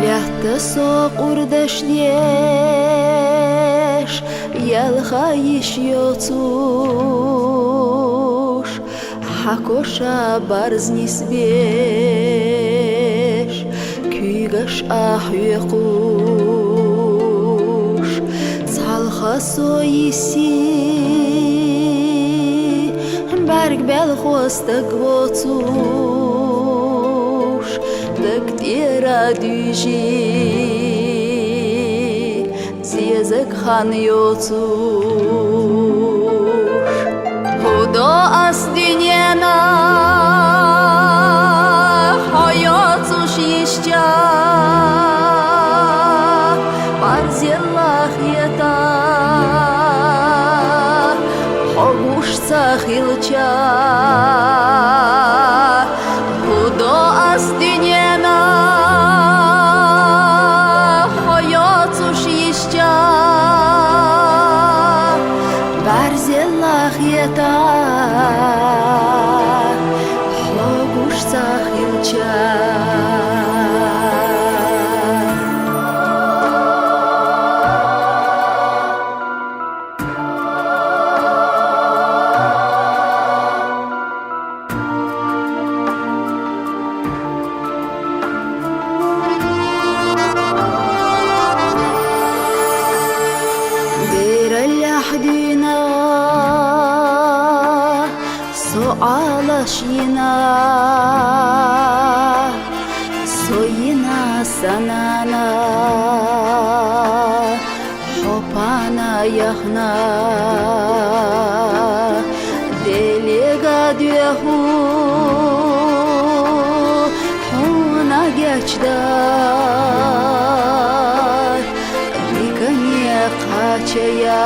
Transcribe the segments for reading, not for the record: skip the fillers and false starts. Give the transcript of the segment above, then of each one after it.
Лятта соқурдаш деш, ялхаиш йоцуш, хакоша барзнис беш, күйгаш ахюқуш, цалха соиси, барг бел хостак воцуш, دکتیرا دیجی زیزک خانیوتوش خدا از دنیا حیاتش یشجا برزی الله یتا حبوش ساخیلچا خدا از دنیا Барзеллах ета хогуш сахилча دينا سؤالشينا سوينا سنانا حبانا يخنا دليغا ديهو حونا geçdar Dikanya kaçayar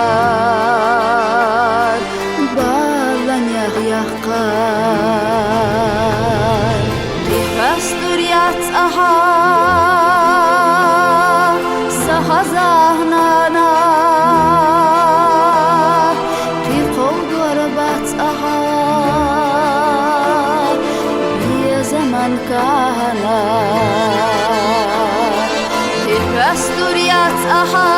Balanyaq yaqar Dihasturiyat aha Sahazahnana Tiqol gorbat aha Bir zaman kana Dihasturiyat aha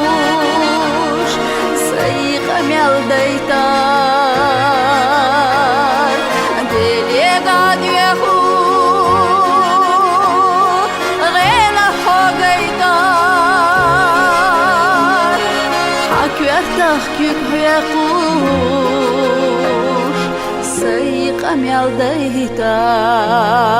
Yaqush sayqam yaldaytar delegad yahu ghena hagaytar hakyartah kük yaqush sayqam yaldaytar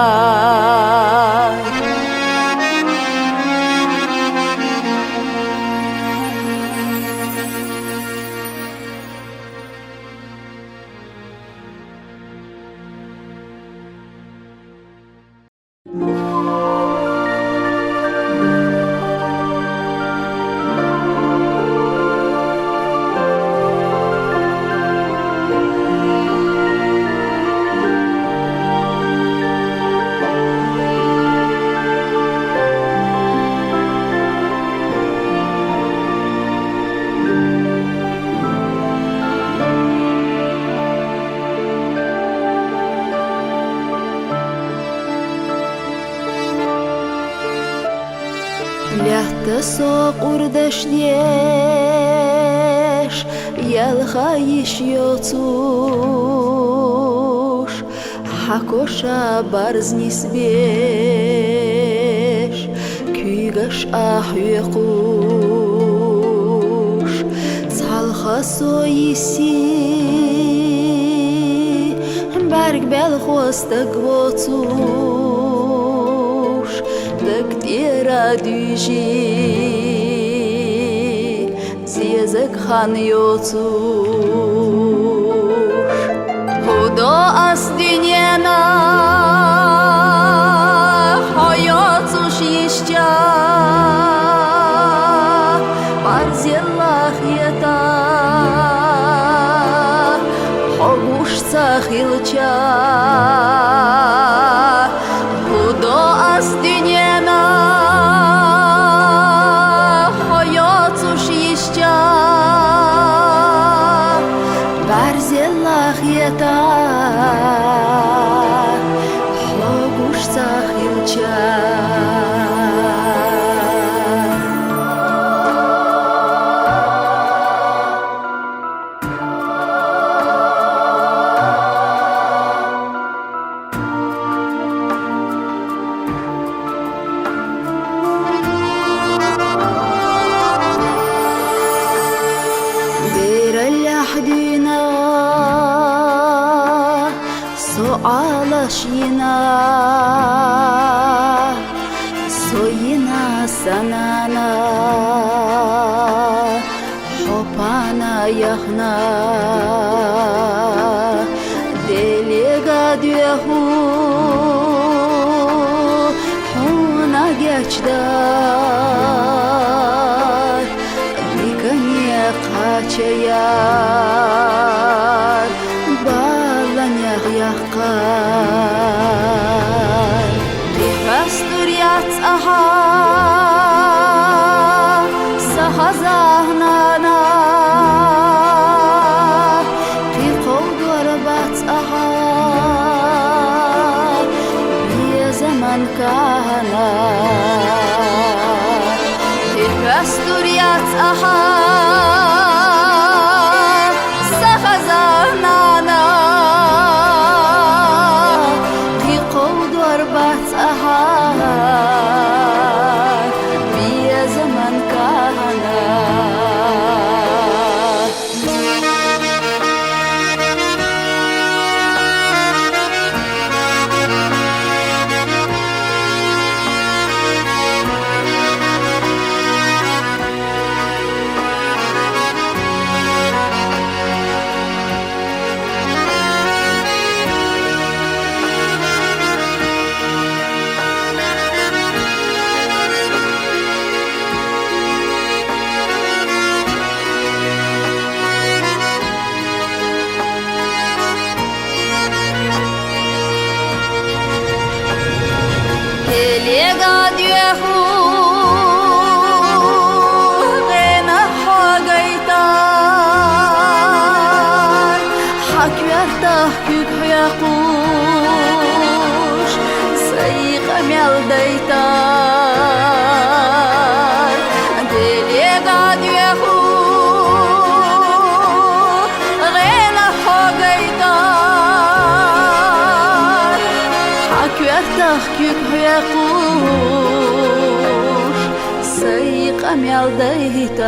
so qurdash dies yalkhayish yotsush hakosha barznis besh kügash ahyqush salkha soyisi berg bel khostak votsush dktera düji ziyezek khan yotsush hudo as dünyana hayotsush yishcha barzillah yeta hogush sakhilcha hudo as dünyana hayotsush yishcha barzillah yeta hogush sakhilcha حدينا سؤال شينا سوينا سنانا حبانا يخنا دليغا ديهو حونا geçler dikanya kaçayar balanyaq yaqar dihasturiat aha sahazahnana tiqogorbat aha bir zaman kana dihasturiat aha Lega diehu gena hagaitar hakvertah kük yaqush sayqam yaldaitar lega diehu gena hagaitar hakvertah kük yaqush sayqam yaldaitar